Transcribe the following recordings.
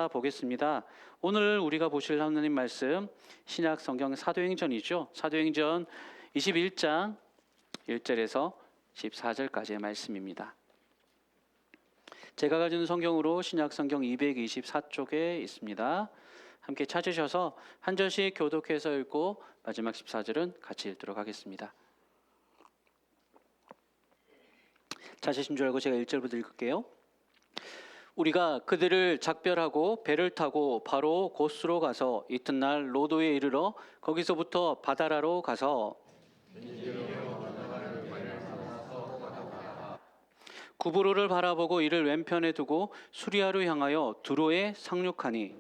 찾아보겠습니다. 오늘 우리가 보실 하나님 말씀 신약 성경 사도행전이죠. 사도행전 21장 1절에서 14절까지의 말씀입니다. 제가 가진 성경으로 신약 성경 224쪽에 있습니다. 함께 찾으셔서 한 절씩 교독해서 읽고 마지막 14절은 같이 읽도록 하겠습니다. 찾으신 줄 알고 제가 1절부터 읽을게요. 우리가 그들을 작별하고 배를 타고 바로 고스로 가서 이튿날 로도에 이르러 거기서부터 바다라로 가서 구브로를 바라보고 이를 왼편에 두고 수리아로 향하여 두로에 상륙하니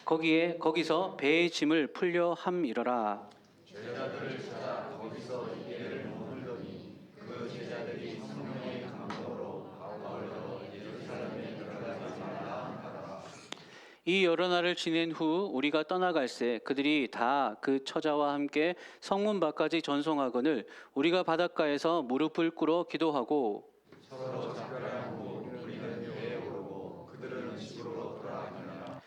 거기서 배의 짐을 풀려 함이러라. 제자들을 찾아 거기서 이를 머물더니 그 제자들이 성령의 감동으로 바울로 예루살렘에 들어가지 말라 하더라. 이 여러 날을 지낸 후 우리가 떠나갈새 그들이 다 그 처자와 함께 성문 밖까지 전송하거늘 우리가 바닷가에서 무릎을 꿇어 기도하고 서로 작별한 후 우리는 배에 오르고 그들은 집으로 돌아가니라.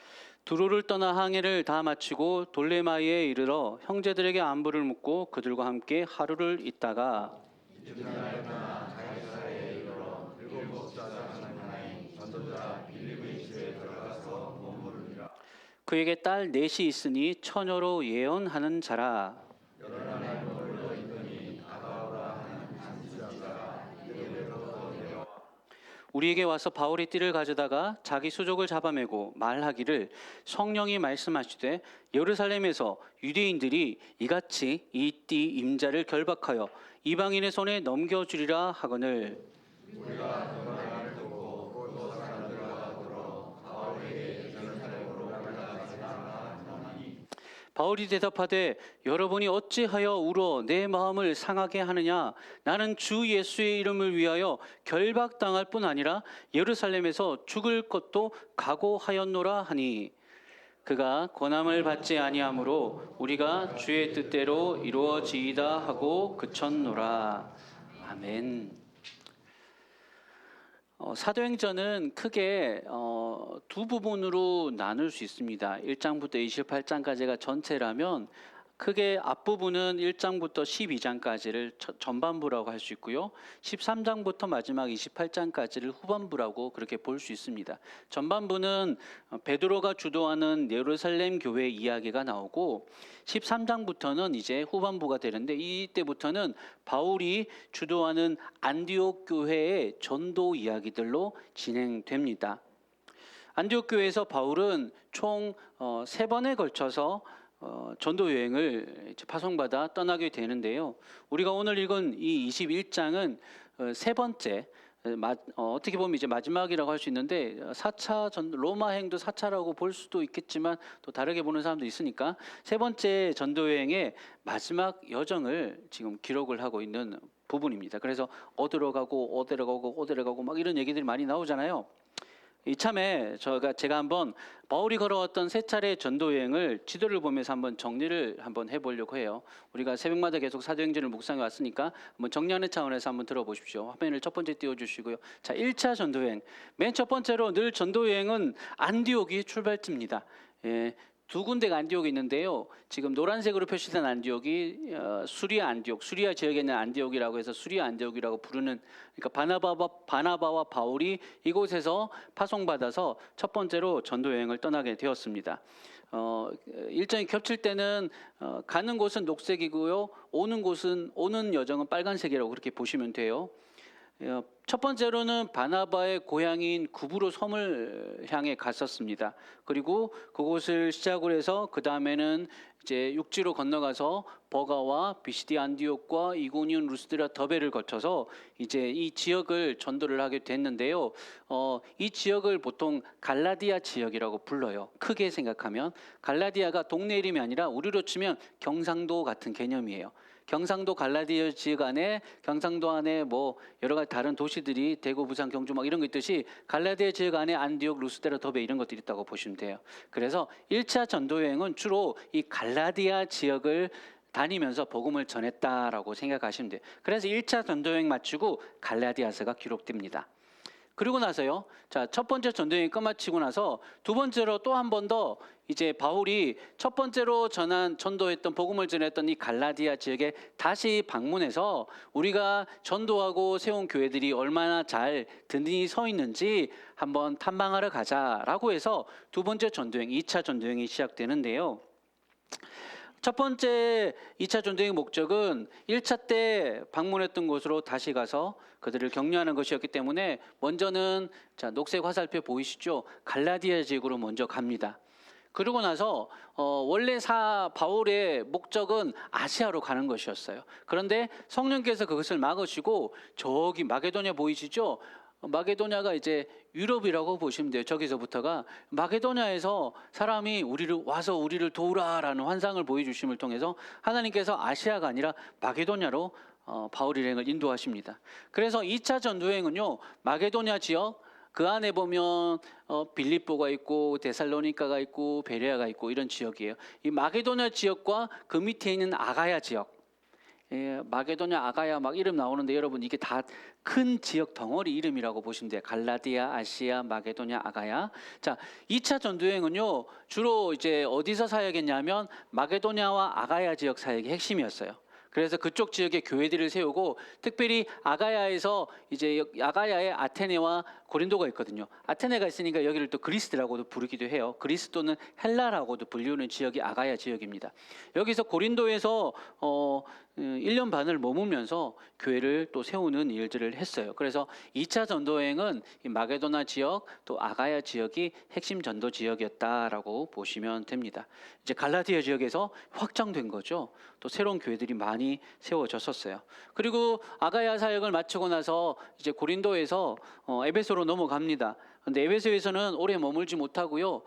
두로를 떠나 항해를 다 마치고 돌레마이에 이르러 형제들에게 안부를 묻고 그들과 함께 하루를 있다가 이튿날 떠나 가이사랴에 이르러 일곱 자자 중 하나인 전도자 빌립의 집에 들어가서 머무르니라. 그에게 딸 넷이 있으니 처녀로 예언하는 자라. 여러 날 머물러 있더니 아가오라 하는 한 지자가 이르로부터 내려와 우리에게 와서 바울이 띠를 가져다가 자기 수족을 잡아매고 말하기를 성령이 말씀하시되 예루살렘에서 유대인들이 이같이 이 띠 임자를 결박하여 이방인의 손에 넘겨주리라 하거늘 우리가 그 말을 듣고 곧 사람들과 더불어 바울에게 예루살렘으로 올라가지 말라 하니 바울이 대답하되 여러분이 어찌하여 울어 내 마음을 상하게 하느냐. 나는 주 예수의 이름을 위하여 결박당할 뿐 아니라 예루살렘에서 죽을 것도 각오하였노라 하니 그가 권함을 받지 아니하므로 우리가 주의 뜻대로 이루어지이다 하고 그쳤노라. 아멘. 사도행전은 크게 두 부분으로 나눌 수 있습니다. 1장부터 28장까지가 전체라면 크게 앞부분은 1장부터 12장까지를 전반부라고 할 수 있고요. 13장부터 마지막 28장까지를 후반부라고 그렇게 볼 수 있습니다. 전반부는 베드로가 주도하는 예루살렘 교회 이야기가 나오고 13장부터는 이제 후반부가 되는데 이때부터는 바울이 주도하는 안디옥 교회의 전도 이야기들로 진행됩니다. 안디옥 교회에서 바울은 총 3번에 걸쳐서 전도 여행을 파송받아 떠나게 되는데요. 우리가 오늘 읽은 이 21장은 세 번째, 어떻게 보면 이제 마지막이라고 할 수 있는데 4차 로마행도 4차라고 볼 수도 있겠지만 또 다르게 보는 사람도 있으니까 세 번째 전도 여행의 마지막 여정을 지금 기록을 하고 있는 부분입니다. 그래서 어디로 가고 막 이런 얘기들이 많이 나오잖아요. 이참에 제가 한번 바울이 걸어왔던 세 차례 전도 여행을 지도를 보면서 한번 정리를 한번 해보려고 해요. 우리가 새벽마다 계속 사도행전을 묵상해 왔으니까 한번 정리하는 차원에서 한번 들어보십시오. 화면을 첫 번째 띄워주시고요. 자, 1차 전도 여행. 맨 첫 번째로 늘 전도 여행은 안디옥이 출발지입니다. 두 군데가 안디옥이 있는데요. 지금 노란색으로 표시된 안디옥이 수리아 안디옥, 수리아 지역에 있는 안디옥이라고 해서 수리아 안디옥이라고 부르는, 그러니까 바나바와 바울이 이곳에서 파송받아서 첫 번째로 전도 여행을 떠나게 되었습니다. 일정이 겹칠 때는 가는 곳은 녹색이고요, 오는 여정은 빨간색이라고 그렇게 보시면 돼요. 첫 번째로는 바나바의 고향인 구브로 섬을 향해 갔었습니다. 그리고 그곳을 시작으로 해서 그 다음에는 이제 육지로 건너가서 버가와 비시디 안디옥과 이고니온 루스드라 더베를 거쳐서 이제 이 지역을 전도를 하게 됐는데요. 이 지역을 보통 갈라디아 지역이라고 불러요. 크게 생각하면 갈라디아가 동네 이름이 아니라 우리로 치면 경상도 같은 개념이에요. 경상도 갈라디아 지역 안에, 경상도 안에 뭐 여러 가지 다른 도시들이 대구, 부산, 경주 막 이런 거 있듯이 갈라디아 지역 안에 안디옥, 루스드라, 더베 이런 것들이 있다고 보시면 돼요. 그래서 1차 전도 여행은 주로 이 갈라디아 지역을 다니면서 복음을 전했다라고 생각하시면 돼요. 그래서 1차 전도 여행 마치고 갈라디아서가 기록됩니다. 그리고 나서요. 자, 첫 번째 전도여행 끝마치고 나서 두 번째로 또 한 번 더 이제 바울이 첫 번째로 전도했던 복음을 전했던 이 갈라디아 지역에 다시 방문해서 우리가 전도하고 세운 교회들이 얼마나 잘 든든히 서 있는지 한번 탐방하러 가자라고 해서 두 번째 전도여행, 2차 전도여행이 시작되는데요. 첫 번째 2차 전도의 목적은 1차 때 방문했던 곳으로 다시 가서 그들을 격려하는 것이었기 때문에 먼저는 자, 녹색 화살표 보이시죠? 갈라디아 지역으로 먼저 갑니다. 그러고 나서 원래 바울의 목적은 아시아로 가는 것이었어요. 그런데 성령께서 그것을 막으시고 저기 마게도냐 보이시죠? 마게도냐가 이제 유럽이라고 보시면 돼요. 저기서부터가 마게도냐에서 사람이 우리를 도우라라는 환상을 보여주심을 통해서 하나님께서 아시아가 아니라 마게도냐로 바울 일행을 인도하십니다. 그래서 2차 전도행은요, 마게도냐 지역 그 안에 보면 빌립보가 있고 데살로니가가 있고 베레아가 있고 이런 지역이에요. 이 마게도냐 지역과 그 밑에 있는 아가야 지역, 마게도냐, 아가야 막 이름 나오는데 여러분 이게 다 큰 지역 덩어리 이름이라고 보시면 돼요. 갈라디아, 아시아, 마게도냐, 아가야. 자, 2차 전도여행은요 주로 이제 어디서 사역했냐면 마게도냐와 아가야 지역 사역이 핵심이었어요. 그래서 그쪽 지역에 교회들을 세우고 특별히 아가야에서 이제 아가야에 아테네와 고린도가 있거든요. 아테네가 있으니까 여기를 또 그리스라고도 부르기도 해요. 그리스 또는 헬라라고도 불리우는 지역이 아가야 지역입니다. 여기서 고린도에서 1년 반을 머물면서 교회를 또 세우는 일들을 했어요. 그래서 2차 전도여행은 이 마게도나 지역 또 아가야 지역이 핵심 전도 지역이었다라고 보시면 됩니다. 이제 갈라디아 지역에서 확장된 거죠. 또 새로운 교회들이 많이 세워졌었어요. 그리고 아가야 사역을 마치고 나서 이제 고린도에서 에베소로 넘어갑니다. 근데 에베소에서는 오래 머물지 못하고요.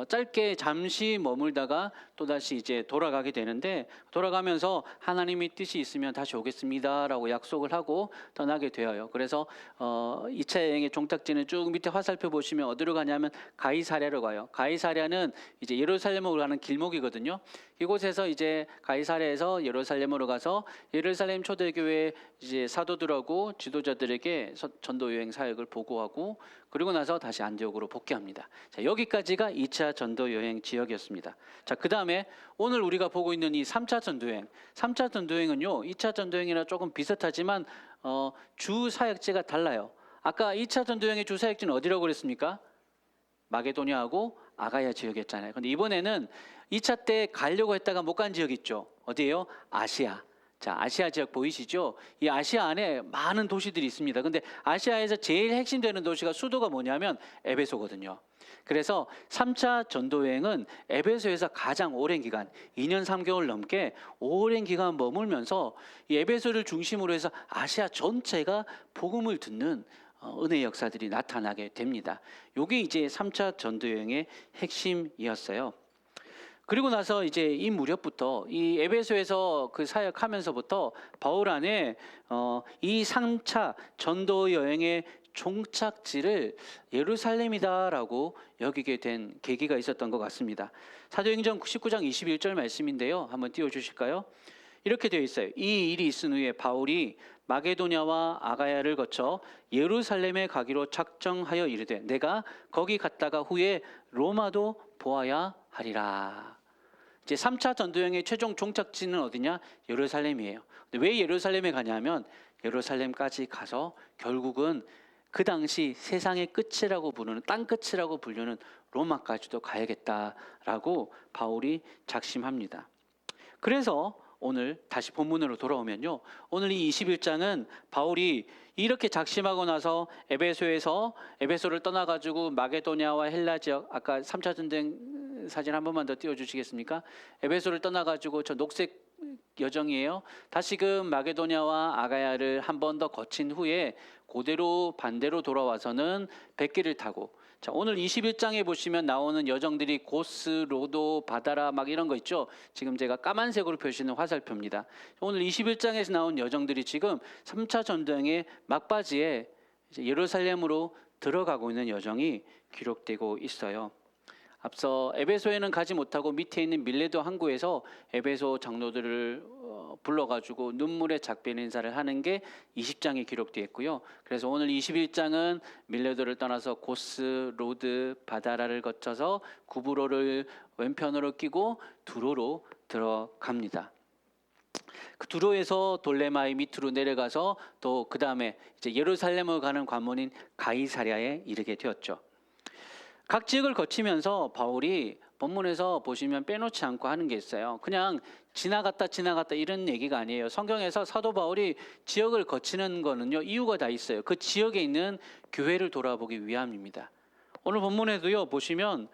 짧게 잠시 머물다가 또다시 이제 돌아가게 되는데 돌아가면서 하나님의 뜻이 있으면 다시 오겠습니다라고 약속을 하고 떠나게 되어요. 그래서 2차 여행의 종착지는 쭉 밑에 화살표 보시면 어디로 가냐면 가이사랴로 가요. 가이사랴는 이제 예루살렘으로 가는 길목이거든요. 이곳에서 이제 가이사랴에서 예루살렘으로 가서 예루살렘 초대교회 이제 사도들하고 지도자들에게 전도 여행 사역을 보고하고 그리고 나서 다시 안디옥으로 복귀합니다. 자, 여기까지가 2차 전도 여행 지역이었습니다. 자, 그다음에 오늘 우리가 보고 있는 이 3차 전도 여행. 3차 전도 여행은요. 2차 전도 여행이랑 조금 비슷하지만 주 사역지가 달라요. 아까 2차 전도 여행의 주 사역지는 어디라고 그랬습니까? 마게도냐하고 아가야 지역이었잖아요. 근데 이번에는 2차 때 가려고 했다가 못 간 지역 있죠. 어디예요? 아시아. 자, 아시아 지역 보이시죠? 이 아시아 안에 많은 도시들이 있습니다. 근데 아시아에서 제일 핵심되는 도시가 수도가 뭐냐면 에베소거든요. 그래서 3차 전도여행은 에베소에서 가장 오랜 기간, 2년 3개월 넘게 오랜 기간 머물면서 이 에베소를 중심으로 해서 아시아 전체가 복음을 듣는 은혜의 역사들이 나타나게 됩니다. 이게 이제 3차 전도여행의 핵심이었어요. 그리고 나서 이제 이 무렵부터 이 에베소에서 그 사역하면서부터 바울 안에 이 3차 전도 여행의 종착지를 예루살렘이다라고 여기게 된 계기가 있었던 것 같습니다. 사도행전 19장 21절 말씀인데요. 한번 띄워주실까요? 이렇게 되어 있어요. 이 일이 있은 후에 바울이 마게도냐와 아가야를 거쳐 예루살렘에 가기로 작정하여 이르되 내가 거기 갔다가 후에 로마도 보아야 하리라. 이제 3차 전도여행의 최종 종착지는 어디냐? 예루살렘이에요. 근데 왜 예루살렘에 가냐면 예루살렘까지 가서 결국은 그 당시 세상의 끝이라고 부르는 땅 끝이라고 불리는 로마까지도 가야겠다라고 바울이 작심합니다. 그래서 오늘 다시 본문으로 돌아오면요. 오늘 이 21장은 바울이 이렇게 작심하고 나서 에베소를 떠나가지고 마게도냐와 헬라 지역, 아까 3차 전쟁 사진 한 번만 더 띄워주시겠습니까? 에베소를 떠나가지고 저 녹색 여정이에요. 다시금 마게도냐와 아가야를 한 번 더 거친 후에 그대로 반대로 돌아와서는 백기를 타고 자, 오늘 21장에 보시면 나오는 여정들이 고스, 로도, 바다라 막 이런 거 있죠. 지금 제가 까만색으로 표시는 화살표입니다. 오늘 21장에서 나온 여정들이 지금 3차 전쟁의 막바지에 이제 예루살렘으로 들어가고 있는 여정이 기록되고 있어요. 앞서 에베소에는 가지 못하고 밑에 있는 밀레도 항구에서 에베소 장로들을 불러가지고 눈물의 작별 인사를 하는 게 20장에 기록되어 있고요. 그래서 오늘 21장은 밀레도를 떠나서 고스, 로드, 바다라를 거쳐서 구브로를 왼편으로 끼고 두로로 들어갑니다. 그 두로에서 돌레마이 밑으로 내려가서 또 그 다음에 이제 예루살렘을 가는 관문인 가이사랴에 이르게 되었죠. 각 지역을 거치면서 바울이 본문에서 보시면 빼놓지 않고 하는 게 있어요. 그냥 지나갔다 이런 얘기가 아니에요. 성경에서 사도 바울이 지역을 거치는 거는요, 이유가 다 있어요. 그 지역에 있는 교회를 돌아보기 위함입니다. 오늘 본문에도요 보시면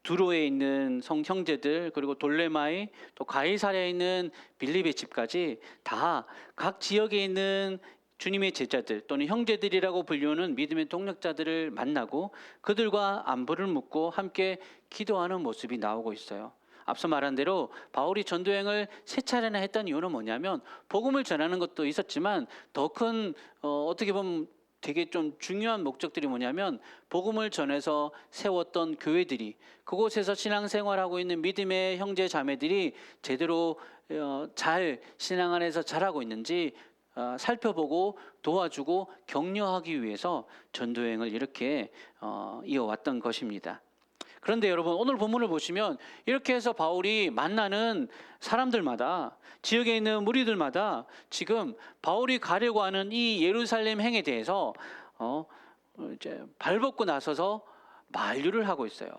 두로에 있는 성 형제들, 그리고 돌레마이, 또 가이사랴에 있는 빌립의 집까지 다 각 지역에 있는 주님의 제자들 또는 형제들이라고 불리우는 믿음의 동력자들을 만나고 그들과 안부를 묻고 함께 기도하는 모습이 나오고 있어요. 앞서 말한 대로 바울이 전도행을 3차례나 했던 이유는 뭐냐면 복음을 전하는 것도 있었지만 더 큰 어떻게 보면 되게 좀 중요한 목적들이 뭐냐면 복음을 전해서 세웠던 교회들이 그곳에서 신앙생활하고 있는 믿음의 형제 자매들이 제대로 잘 신앙 안에서 자라고 있는지 살펴보고 도와주고 격려하기 위해서 전도여행을 이렇게 이어왔던 것입니다. 그런데 여러분, 오늘 본문을 보시면 이렇게 해서 바울이 만나는 사람들마다, 지역에 있는 무리들마다 지금 바울이 가려고 하는 이 예루살렘 행에 대해서 이제 발벗고 나서서 만류를 하고 있어요.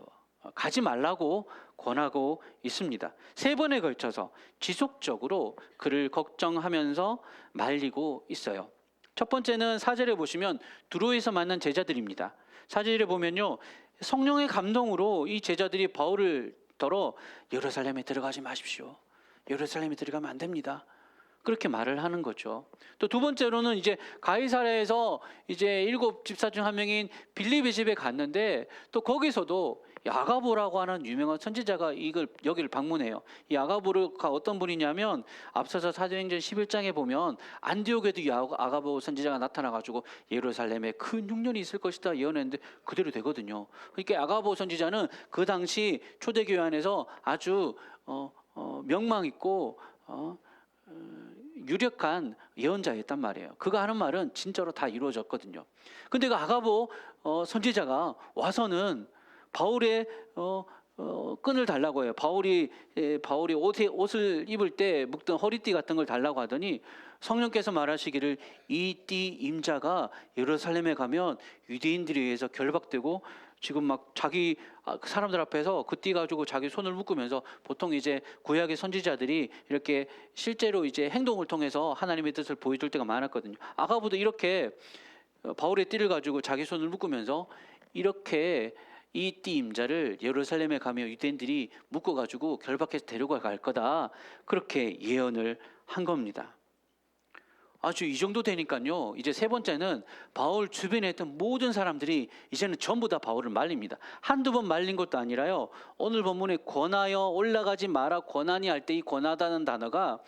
가지 말라고 권하고 있습니다. 3번에 걸쳐서 지속적으로 그를 걱정하면서 말리고 있어요. 첫 번째는 4절에 보시면 두로에서 만난 제자들입니다. 4절에 보면요, 성령의 감동으로 이 제자들이 바울을 더러 예루살렘에 들어가지 마십시오. 예루살렘에 들어가면 안 됩니다. 그렇게 말을 하는 거죠. 또 두 번째로는 이제 가이사랴에서 이제 7 집사 중 한 명인 빌립의 집에 갔는데 또 거기서도 아가보라고 하는 유명한 선지자가 여기를 방문해요. 이 아가보가 어떤 분이냐면 앞서서 사도행전 11장에 보면 안디옥에도 이 아가보 선지자가 나타나가지고 예루살렘에 큰 흉년이 있을 것이다 예언했는데 그대로 되거든요. 그러니까 아가보 선지자는 그 당시 초대교회 안에서 아주 명망 있고 유력한 예언자였단 말이에요. 그가 하는 말은 진짜로 다 이루어졌거든요. 근데 그 아가보 선지자가 와서는 바울의 끈을 달라고 해요. 바울이 옷을 입을 때 묶던 허리띠 같은 걸 달라고 하더니 성령께서 말하시기를 이 띠 임자가 예루살렘에 가면 유대인들에 의해서 결박되고 지금 막 자기 사람들 앞에서 그 띠 가지고 자기 손을 묶으면서 보통 이제 구약의 선지자들이 이렇게 실제로 이제 행동을 통해서 하나님의 뜻을 보여줄 때가 많았거든요. 아가보도 이렇게 바울의 띠를 가지고 자기 손을 묶으면서 이렇게 이 띠 임자를 예루살렘에 가며 유대인들이 묶어가지고 결박해서 데려갈 거다, 그렇게 예언을 한 겁니다. 아주 이 정도 되니까요, 이제 3번째는 바울 주변에 있던 모든 사람들이 이제는 전부 다 바울을 말립니다. 한두 번 말린 것도 아니라요, 오늘 본문에 권하여 올라가지 마라 권하니 할 때 이 권하다는 단어가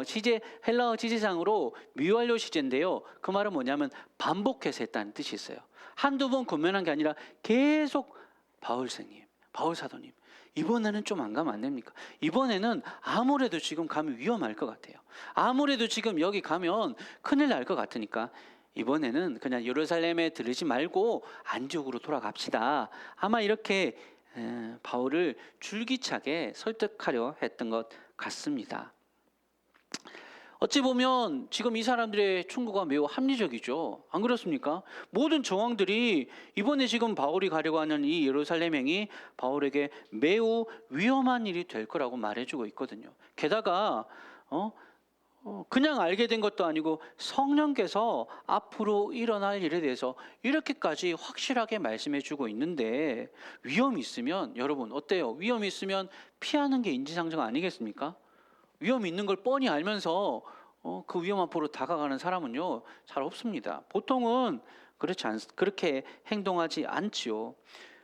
시제, 헬라어 지지상으로 미완료 시제인데요, 그 말은 뭐냐면 반복해서 했다는 뜻이 있어요. 한두 번 권면한 게 아니라 계속 바울 선생님, 바울 사도님, 이번에는 좀 안 가면 안 됩니까? 이번에는 아무래도 지금 가면 위험할 것 같아요. 아무래도 지금 여기 가면 큰일 날 것 같으니까 이번에는 그냥 예루살렘에 들르지 말고 안디옥으로 돌아갑시다. 아마 이렇게 바울을 줄기차게 설득하려 했던 것 같습니다. 어찌 보면 지금 이 사람들의 충고가 매우 합리적이죠. 안 그렇습니까? 모든 정황들이 이번에 지금 바울이 가려고 하는 이 예루살렘행이 바울에게 매우 위험한 일이 될 거라고 말해주고 있거든요. 게다가 그냥 알게 된 것도 아니고 성령께서 앞으로 일어날 일에 대해서 이렇게까지 확실하게 말씀해주고 있는데 위험이 있으면, 여러분 어때요? 위험이 있으면 피하는 게 인지상정 아니겠습니까? 위험이 있는 걸 뻔히 알면서 그 위험 앞으로 다가가는 사람은요 잘 없습니다. 보통은 그렇게 행동하지 않지요.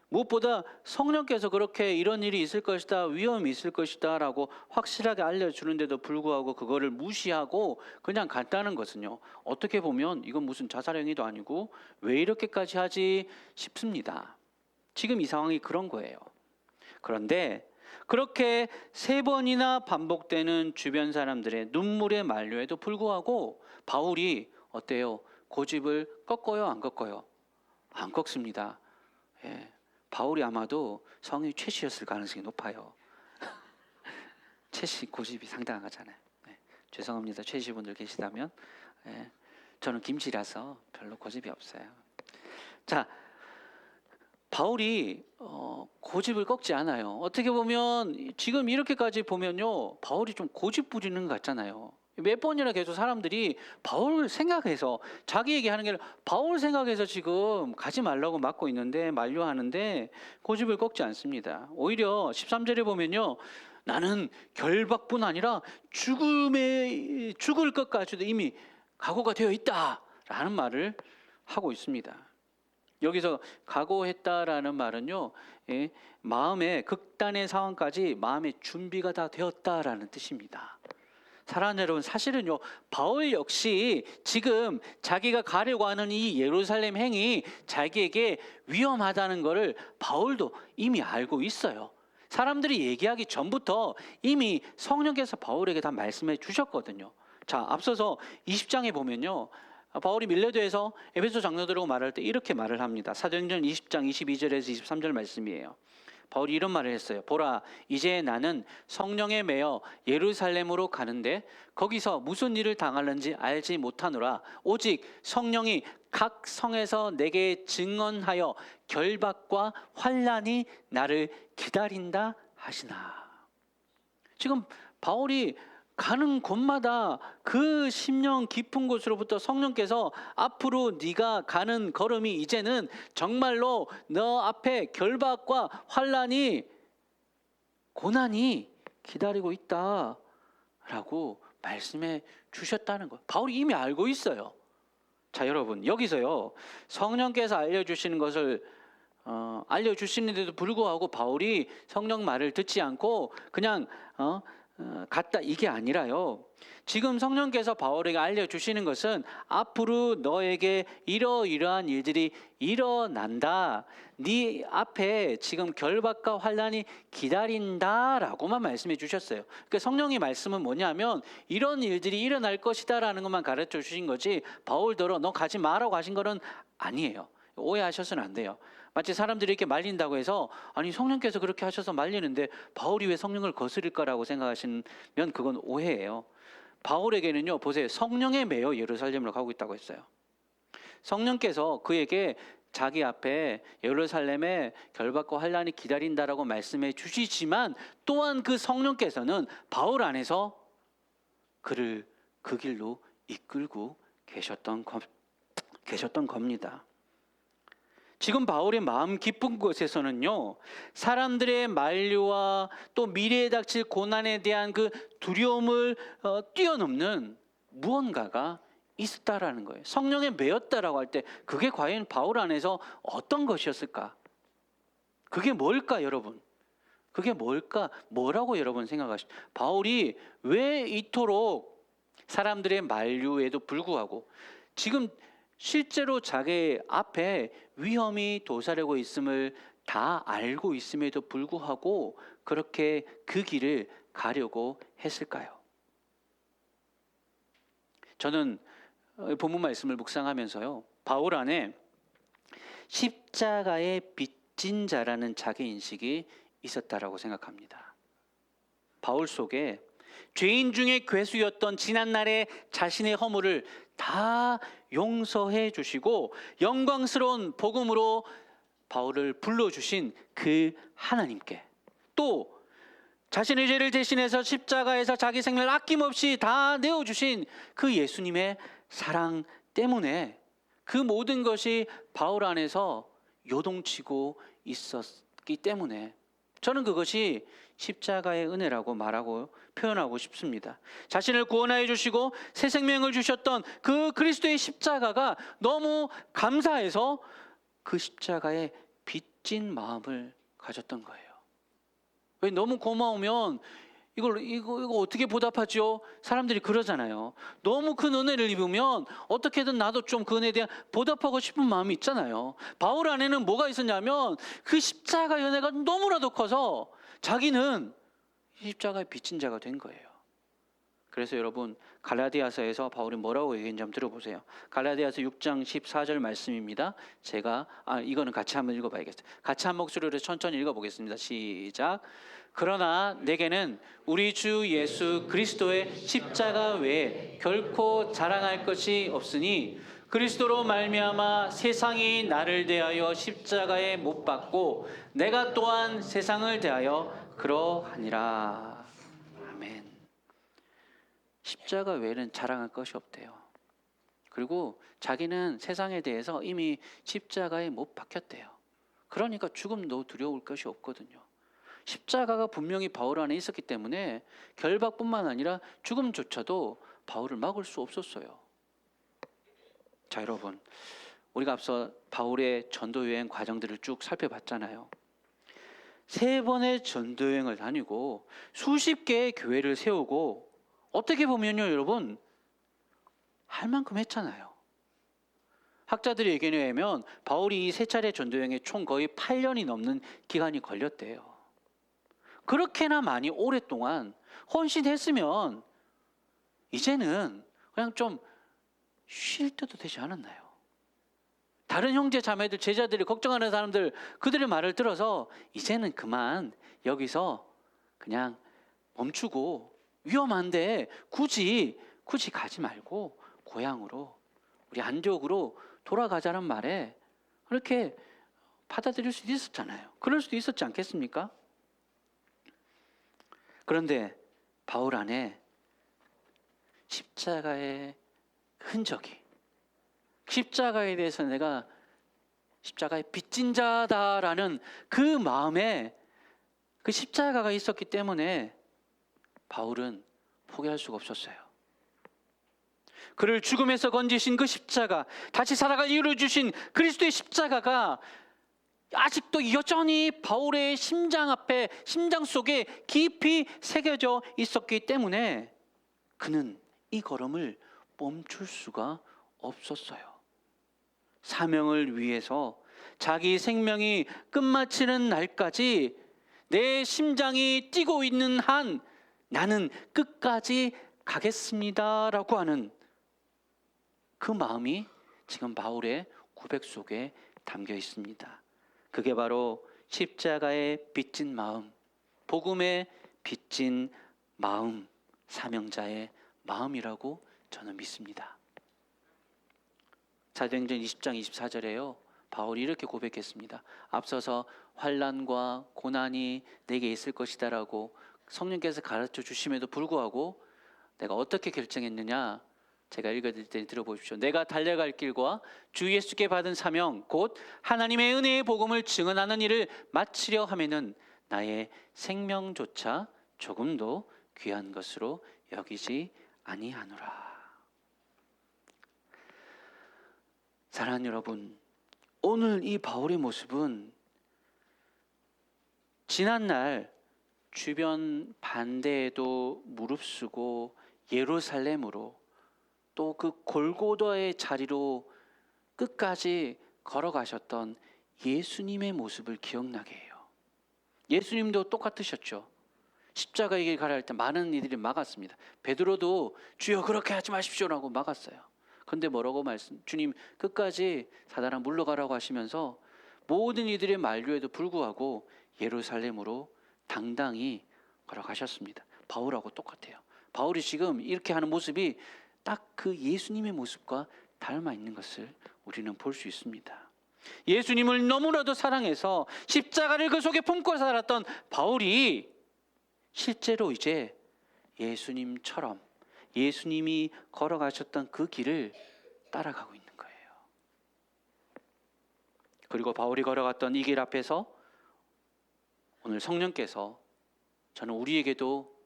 무엇보다 성령께서 그렇게 이런 일이 있을 것이다, 위험이 있을 것이다 라고 확실하게 알려주는데도 불구하고 그거를 무시하고 그냥 간다는 것은요, 어떻게 보면 이건 무슨 자살 행위도 아니고 왜 이렇게까지 하지 싶습니다. 지금 이 상황이 그런 거예요. 그런데 그렇게 3번이나 반복되는 주변 사람들의 눈물의 만류에도 불구하고 바울이 어때요? 고집을 꺾어요, 안 꺾어요? 안 꺾습니다. 예. 바울이 아마도 성이 최씨였을 가능성이 높아요. 최씨 고집이 상당하잖아요. 네. 죄송합니다. 최씨 분들 계시다면. 예. 저는 김씨라서 별로 고집이 없어요. 자, 바울이 고집을 꺾지 않아요. 어떻게 보면 지금 이렇게까지 보면요, 바울이 좀 고집 부리는 것 같잖아요. 몇 번이나 계속 사람들이 바울 생각해서 자기 얘기하는 게 아니라 바울 생각해서 지금 가지 말라고 막고 있는데, 만류하는데 고집을 꺾지 않습니다. 오히려 13절에 보면요, 나는 결박뿐 아니라 죽을 것까지도 이미 각오가 되어 있다라는 말을 하고 있습니다. 여기서 각오했다라는 말은요, 예, 마음의 극단의 상황까지 마음의 준비가 다 되었다라는 뜻입니다. 사랑하는 여러분, 사실은요, 바울 역시 지금 자기가 가려고 하는 이 예루살렘 행이 자기에게 위험하다는 것을 바울도 이미 알고 있어요. 사람들이 얘기하기 전부터 이미 성령께서 바울에게 다 말씀해 주셨거든요. 자, 앞서서 20장에 보면요, 바울이 밀레도에서 에베소 장로들하고 말할 때 이렇게 말을 합니다. 사도행전 20장 22절에서 23절 말씀이에요. 바울이 이런 말을 했어요. 보라, 이제 나는 성령에 매여 예루살렘으로 가는데 거기서 무슨 일을 당하는지 알지 못하노라. 오직 성령이 각 성에서 내게 증언하여 결박과 환난이 나를 기다린다 하시나. 지금 바울이 가는 곳마다 그 심령 깊은 곳으로부터 성령께서 앞으로 네가 가는 걸음이 이제는 정말로 너 앞에 결박과 환난이, 고난이 기다리고 있다라고 말씀해 주셨다는 것. 바울이 이미 알고 있어요. 자, 여러분, 여기서요, 성령께서 알려주시는 것을 알려주시는데도 불구하고 바울이 성령 말을 듣지 않고 그냥 갔다, 이게 아니라요, 지금 성령께서 바울에게 알려주시는 것은 앞으로 너에게 이러이러한 일들이 일어난다, 네 앞에 지금 결박과 환난이 기다린다라고만 말씀해 주셨어요. 그러니까 성령의 말씀은 뭐냐면 이런 일들이 일어날 것이다라는 것만 가르쳐 주신 거지, 바울더러 너 가지 마라고 하신 거는 아니에요. 오해하셔서는 안 돼요. 마치 사람들이 이렇게 말린다고 해서, 아니 성령께서 그렇게 하셔서 말리는데 바울이 왜 성령을 거스릴까라고 생각하시면 그건 오해예요. 바울에게는요, 보세요, 성령에 매여 예루살렘으로 가고 있다고 했어요. 성령께서 그에게 자기 앞에 예루살렘에 결박과 환난이 기다린다라고 말씀해 주시지만 또한 그 성령께서는 바울 안에서 그를 그 길로 이끌고 계셨던 겁니다. 지금 바울의 마음 깊은 곳에서는요, 사람들의 만류와 또 미래에 닥칠 고난에 대한 그 두려움을 뛰어넘는 무언가가 있었다라는 거예요. 성령에 매였다라고 할 때 그게 과연 바울 안에서 어떤 것이었을까? 그게 뭘까, 여러분? 그게 뭘까? 뭐라고 여러분 생각하십니까? 바울이 왜 이토록 사람들의 만류에도 불구하고 지금 실제로 자기 앞에 위험이 도사리고 있음을 다 알고 있음에도 불구하고 그렇게 그 길을 가려고 했을까요? 저는 본문 말씀을 묵상하면서요, 바울 안에 십자가의 빚진 자라는 자기 인식이 있었다라고 생각합니다. 바울 속에 죄인 중에 괴수였던 지난날의 자신의 허물을 다 용서해 주시고 영광스러운 복음으로 바울을 불러주신 그 하나님께, 또 자신의 죄를 대신해서 십자가에서 자기 생명을 아낌없이 다 내어주신 그 예수님의 사랑 때문에 그 모든 것이 바울 안에서 요동치고 있었기 때문에 저는 그것이 십자가의 은혜라고 말하고 표현하고 싶습니다. 자신을 구원하여 주시고 새 생명을 주셨던 그 그리스도의 십자가가 너무 감사해서 그 십자가의 빚진 마음을 가졌던 거예요. 왜 너무 고마우면 이거 어떻게 보답하죠? 사람들이 그러잖아요. 너무 큰 은혜를 입으면 어떻게든 나도 좀 그 은혜에 대한 보답하고 싶은 마음이 있잖아요. 바울 안에는 뭐가 있었냐면 그 십자가의 은혜가 너무나도 커서 자기는 십자가의 빚진 자가 된 거예요. 그래서 여러분 갈라디아서에서 바울이 뭐라고 얘기했는지 한번 들어보세요. 갈라디아서 6장 14절 말씀입니다. 제가 이거는 같이 한번 읽어봐야겠어요. 같이 한 목소리로 천천히 읽어보겠습니다. 시작. 그러나 내게는 우리 주 예수 그리스도의 십자가 외에 결코 자랑할 것이 없으니 그리스도로 말미암아 세상이 나를 대하여 십자가에 못 박고 내가 또한 세상을 대하여 그러하니라. 아멘. 십자가 외에는 자랑할 것이 없대요. 그리고 자기는 세상에 대해서 이미 십자가에 못 박혔대요. 그러니까 죽음도 두려울 것이 없거든요. 십자가가 분명히 바울 안에 있었기 때문에 결박뿐만 아니라 죽음조차도 바울을 막을 수 없었어요. 자, 여러분, 우리가 앞서 바울의 전도 여행 과정들을 쭉 살펴봤잖아요. 3번의 전도 여행을 다니고 수십 개의 교회를 세우고 어떻게 보면요, 여러분, 할 만큼 했잖아요. 학자들의 의견에 의하면 바울이 이 3차례 전도 여행에 총 거의 8년이 넘는 기간이 걸렸대요. 그렇게나 많이 오랫동안 헌신했으면 이제는 그냥 좀 쉴 때도 되지 않았나요? 다른 형제 자매들, 제자들이 걱정하는 사람들, 그들의 말을 들어서 이제는 그만 여기서 그냥 멈추고 위험한데 굳이 가지 말고 고향으로, 우리 안디옥으로 돌아가자는 말에 그렇게 받아들일 수도 있었잖아요. 그럴 수도 있었지 않겠습니까? 그런데 바울 안에 십자가의 흔적이, 십자가에 대해서 내가 십자가의 빚진 자다라는 그 마음에 그 십자가가 있었기 때문에 바울은 포기할 수가 없었어요. 그를 죽음에서 건지신 그 십자가, 다시 살아갈 이유를 주신 그리스도의 십자가가 아직도 여전히 바울의 심장 속에 깊이 새겨져 있었기 때문에 그는 이 걸음을 멈출 수가 없었어요. 사명을 위해서 자기 생명이 끝마치는 날까지 내 심장이 뛰고 있는 한 나는 끝까지 가겠습니다라고 하는 그 마음이 지금 바울의 고백 속에 담겨 있습니다. 그게 바로 십자가의 빚진 마음, 복음의 빚진 마음, 사명자의 마음이라고 저는 믿습니다. 사도행전 20장 24절에요. 바울이 이렇게 고백했습니다. 앞서서 환난과 고난이 내게 있을 것이다라고 성령께서 가르쳐 주심에도 불구하고 내가 어떻게 결정했느냐? 제가 읽어드릴 테니 들어보십시오. 내가 달려갈 길과 주 예수께 받은 사명 곧 하나님의 은혜의 복음을 증언하는 일을 마치려 하면은 나의 생명조차 조금도 귀한 것으로 여기지 아니하노라. 사랑하는 여러분, 오늘 이 바울의 모습은 지난날 주변 반대에도 무릅쓰고 예루살렘으로 또 그 골고다의 자리로 끝까지 걸어가셨던 예수님의 모습을 기억나게 해요. 예수님도 똑같으셨죠. 십자가의 길 가려 할 때 많은 이들이 막았습니다. 베드로도 주여 그렇게 하지 마십시오라고 막았어요. 그런데 뭐라고 주님 끝까지 사단아 물러가라고 하시면서 모든 이들의 만류에도 불구하고 예루살렘으로 당당히 걸어가셨습니다. 바울하고 똑같아요. 바울이 지금 이렇게 하는 모습이 딱 그 예수님의 모습과 닮아 있는 것을 우리는 볼 수 있습니다. 예수님을 너무나도 사랑해서 십자가를 그 속에 품고 살았던 바울이 실제로 이제 예수님처럼 예수님이 걸어가셨던 그 길을 따라가고 있는 거예요. 그리고 바울이 걸어갔던 이 길 앞에서 오늘 성령께서 저는 우리에게도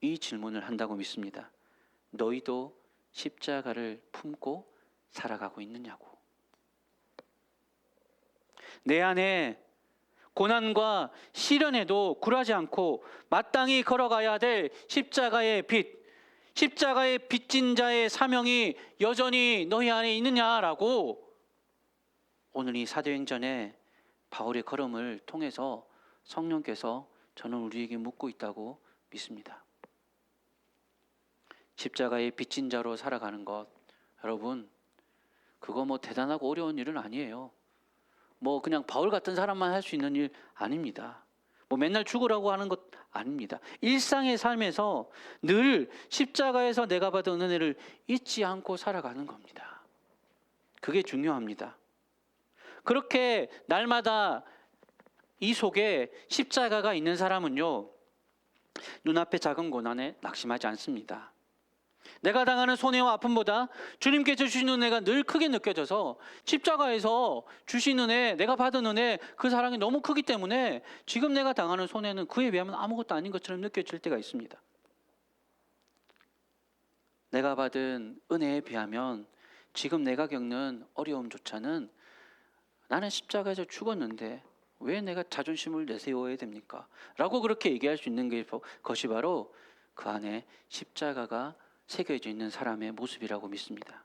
이 질문을 한다고 믿습니다. 너희도 십자가를 품고 살아가고 있느냐고. 내 안에 고난과 시련에도 굴하지 않고 마땅히 걸어가야 될 십자가의 빛, 십자가의 빚진 자의 사명이 여전히 너희 안에 있느냐라고 오늘 이 사도행전의 바울의 걸음을 통해서 성령께서 저는 우리에게 묻고 있다고 믿습니다. 십자가의 빚진 자로 살아가는 것, 여러분, 그거 뭐 대단하고 어려운 일은 아니에요. 뭐 그냥 바울 같은 사람만 할 수 있는 일 아닙니다. 뭐 맨날 죽으라고 하는 것 아닙니다. 일상의 삶에서 늘 십자가에서 내가 받은 은혜를 잊지 않고 살아가는 겁니다. 그게 중요합니다. 그렇게 날마다 이 속에 십자가가 있는 사람은요, 눈앞의 작은 고난에 낙심하지 않습니다. 내가 당하는 손해와 아픔보다 주님께서 주신 은혜가 늘 크게 느껴져서 십자가에서 주신 은혜, 내가 받은 은혜, 그 사랑이 너무 크기 때문에 지금 내가 당하는 손해는 그에 비하면 아무것도 아닌 것처럼 느껴질 때가 있습니다. 내가 받은 은혜에 비하면 지금 내가 겪는 어려움조차는 나는 십자가에서 죽었는데 왜 내가 자존심을 내세워야 됩니까? 라고 그렇게 얘기할 수 있는 것이 바로 그 안에 십자가가 새겨져 있는 사람의 모습이라고 믿습니다.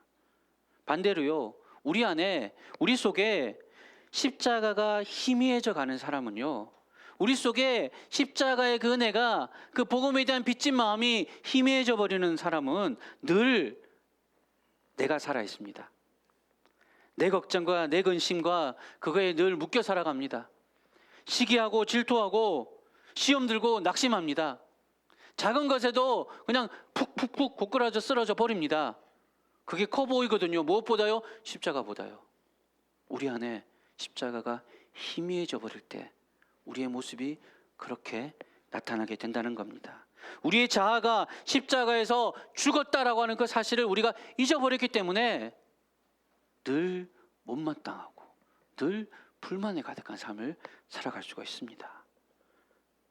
반대로요, 우리 안에, 우리 속에 십자가가 희미해져 가는 사람은요, 우리 속에 십자가의 그 은혜가, 그 복음에 대한 빚진 마음이 희미해져 버리는 사람은 늘 내가 살아 있습니다. 내 걱정과 내 근심과 그거에 늘 묶여 살아갑니다. 시기하고 질투하고 시험 들고 낙심합니다. 작은 것에도 그냥 푹푹푹 고꾸라져 쓰러져 버립니다. 그게 커 보이거든요. 무엇보다요? 십자가보다요. 우리 안에 십자가가 희미해져 버릴 때 우리의 모습이 그렇게 나타나게 된다는 겁니다. 우리의 자아가 십자가에서 죽었다라고 하는 그 사실을 우리가 잊어버렸기 때문에 늘 못마땅하고 늘 불만에 가득한 삶을 살아갈 수가 있습니다.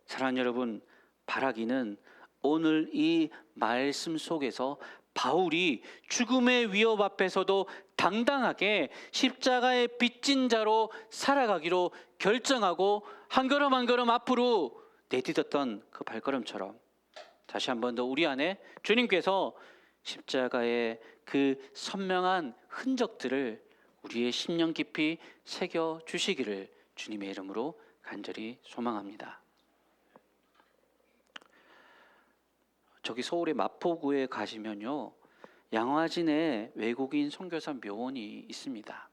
사랑하는 여러분, 바라기는 오늘 이 말씀 속에서 바울이 죽음의 위협 앞에서도 당당하게 십자가의 빚진 자로 살아가기로 결정하고 한 걸음 한 걸음 앞으로 내딛었던 그 발걸음처럼 다시 한 번 더 우리 안에 주님께서 십자가의 그 선명한 흔적들을 우리의 심령 깊이 새겨 주시기를 주님의 이름으로 간절히 소망합니다. 저기 서울의 마포구에 가시면요, 양화진에 외국인 선교사 묘원이 있습니다.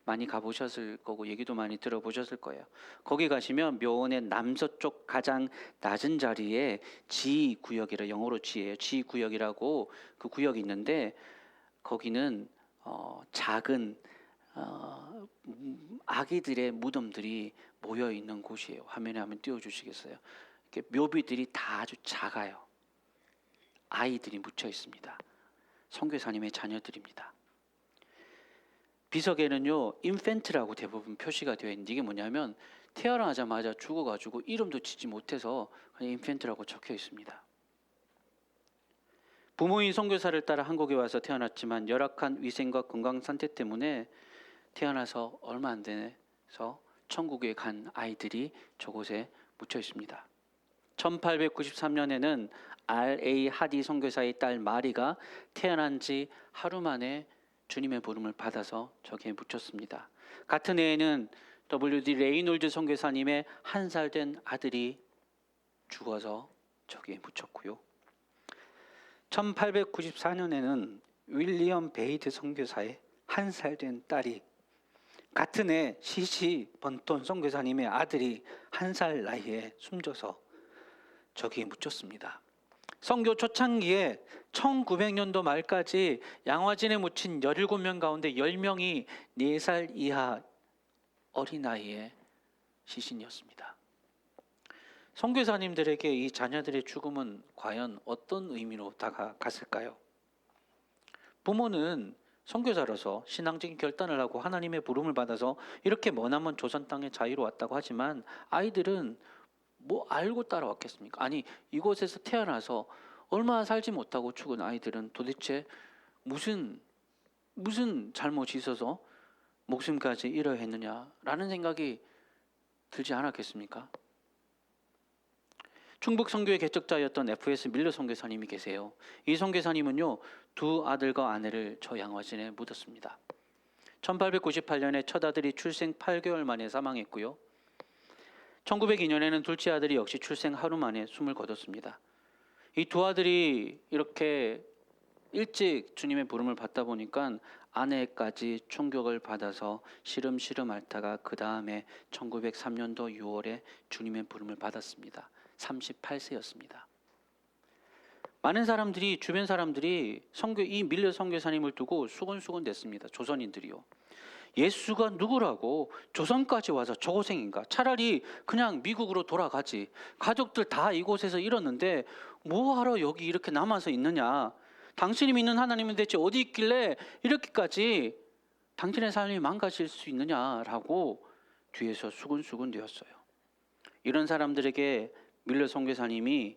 많이 가보셨을 거고 얘기도 많이 들어보셨을 거예요. 거기 가시면 묘원의 남서쪽 가장 낮은 자리에 지구역이라, 영어로 지예요. 지구역이라고 그 구역이 있는데 거기는 작은 아기들의 무덤들이 모여 있는 곳이에요. 화면에 한번 띄워주시겠어요? 이렇게 묘비들이 다 아주 작아요. 아이들이 묻혀 있습니다. 선교사님의 자녀들입니다. 비석에는요, 인펜트라고 대부분 표시가 되어 있는데 이게 뭐냐면 태어나자마자 죽어가지고 이름도 짓지 못해서 그냥 인펜트라고 적혀 있습니다. 부모인 선교사를 따라 한국에 와서 태어났지만 열악한 위생과 건강 상태 때문에 태어나서 얼마 안 돼서 천국에 간 아이들이 저곳에 묻혀 있습니다. 1893년에는 R.A. 하디 선교사의 딸 마리가 태어난 지 하루 만에 주님의 부름을 받아서 저기에 묻혔습니다. 같은 해에는 W.D. 레이놀드 선교사님의 1살 된 아들이 죽어서 저기에 묻혔고요. 1894년에는 윌리엄 베이드 선교사의 1살 된 딸이, 같은 해 시시 번톤 선교사님의 아들이 1살 나이에 숨져서 저기에 묻혔습니다. 선교 초창기에 1900년도 말까지 양화진에 묻힌 17명 가운데 10명이 4살 이하 어린아이의 시신이었습니다. 선교사님들에게 이 자녀들의 죽음은 과연 어떤 의미로 다가갔을까요? 부모는 선교사로서 신앙적인 결단을 하고 하나님의 부름을 받아서 이렇게 머나먼 조선 땅에 자유로 왔다고 하지만 아이들은 뭐 알고 따라왔겠습니까? 아니, 이곳에서 태어나서 얼마 살지 못하고 죽은 아이들은 도대체 무슨 잘못이 있어서 목숨까지 잃어야 했느냐라는 생각이 들지 않았겠습니까? 충북 선교의 개척자였던 F.S. 밀러 선교사님이 계세요. 이 선교사님은요, 두 아들과 아내를 저 양화진에 묻었습니다. 1898년에 첫 아들이 출생 8개월 만에 사망했고요. 1902년에는 둘째 아들이 역시 출생 하루 만에 숨을 거뒀습니다. 이 두 아들이 이렇게 일찍 주님의 부름을 받다 보니까 아내까지 충격을 받아서 시름시름 앓다가 그 다음에 1903년도 6월에 주님의 부름을 받았습니다. 38세였습니다. 많은 사람들이, 주변 사람들이 이 밀러 선교사님을 두고 수군수군 됐습니다. 조선인들이요. 예수가 누구라고 조선까지 와서 저 고생인가? 차라리 그냥 미국으로 돌아가지. 가족들 다 이곳에서 잃었는데 뭐하러 여기 이렇게 남아서 있느냐? 당신이 믿는 하나님은 대체 어디 있길래 이렇게까지 당신의 삶이 망가질 수 있느냐라고 뒤에서 수군수군 되었어요. 이런 사람들에게 밀러 선교사님이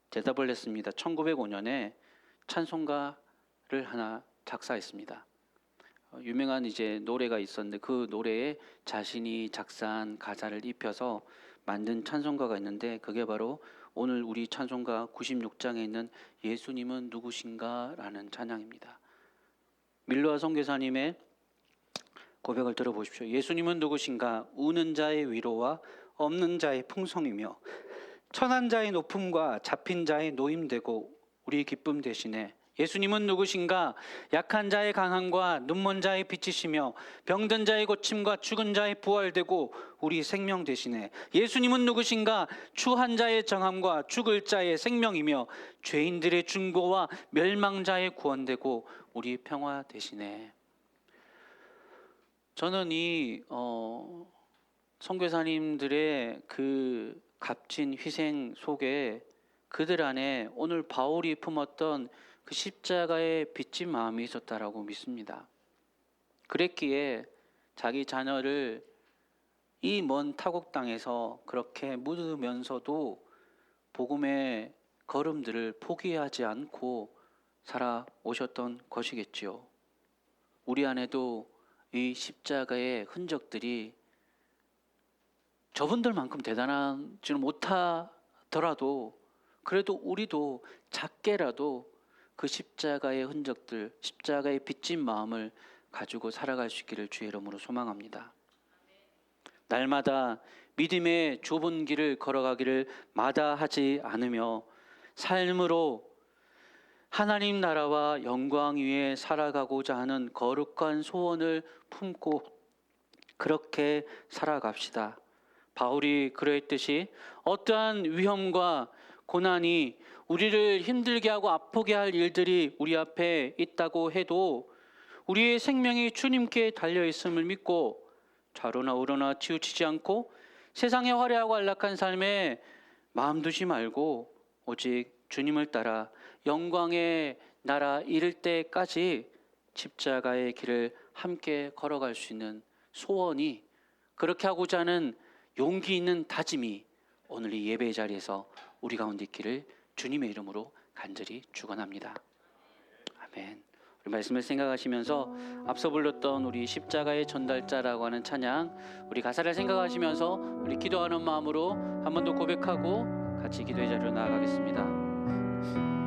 대답을 했습니다. 1905년에 찬송가를 하나 작사했습니다. 유명한 이제 노래가 있었는데 그 노래에 자신이 작사한 가사를 입혀서 만든 찬송가가 있는데 그게 바로 오늘 우리 찬송가 96장에 있는 예수님은 누구신가 라는 찬양입니다. 밀러 선교사님의 고백을 들어보십시오. 예수님은 누구신가? 우는 자의 위로와 없는 자의 풍성이며 천한 자의 높음과 잡힌 자의 노임되고 우리 기쁨 되시네. 예수님은 누구신가? 약한 자의 강함과 눈먼 자의 빛이시며 병든 자의 고침과 죽은 자의 부활되고 우리 생명 되시네. 예수님은 누구신가? 추한 자의 정함과 죽을 자의 생명이며 죄인들의 중보와 멸망자의 구원되고 우리 평화 되시네. 저는 이 선교사님들의 그 값진 희생 속에 그들 안에 오늘 바울이 품었던 그 십자가의 빚진 마음이 있었다라고 믿습니다. 그랬기에 자기 자녀를 이 먼 타국 땅에서 그렇게 묻으면서도 복음의 걸음들을 포기하지 않고 살아오셨던 것이겠지요. 우리 안에도 이 십자가의 흔적들이 저분들만큼 대단하지는 못하더라도 그래도 우리도 작게라도 그 십자가의 흔적들, 십자가의 빚진 마음을 가지고 살아갈 수 있기를 주의 이름으로 소망합니다. 날마다 믿음의 좁은 길을 걸어가기를 마다하지 않으며 삶으로 하나님 나라와 영광 위에 살아가고자 하는 거룩한 소원을 품고 그렇게 살아갑시다. 바울이 그랬듯이 어떠한 위험과 고난이 우리를 힘들게 하고 아프게 할 일들이 우리 앞에 있다고 해도 우리의 생명이 주님께 달려있음을 믿고 좌로나 우로나 치우치지 않고 세상의 화려하고 안락한 삶에 마음 두지 말고 오직 주님을 따라 영광의 나라 이를 때까지 십자가의 길을 함께 걸어갈 수 있는 소원이, 그렇게 하고자 하는 용기 있는 다짐이 오늘 이 예배 자리에서 우리 가운데 있기를 주님의 이름으로 간절히 축원합니다. 아멘. 우리 말씀을 생각하시면서 앞서 불렀던 우리 십자가의 전달자라고 하는 찬양, 우리 가사를 생각하시면서 우리 기도하는 마음으로 한 번 더 고백하고 같이 기도의 자리로 나아가겠습니다.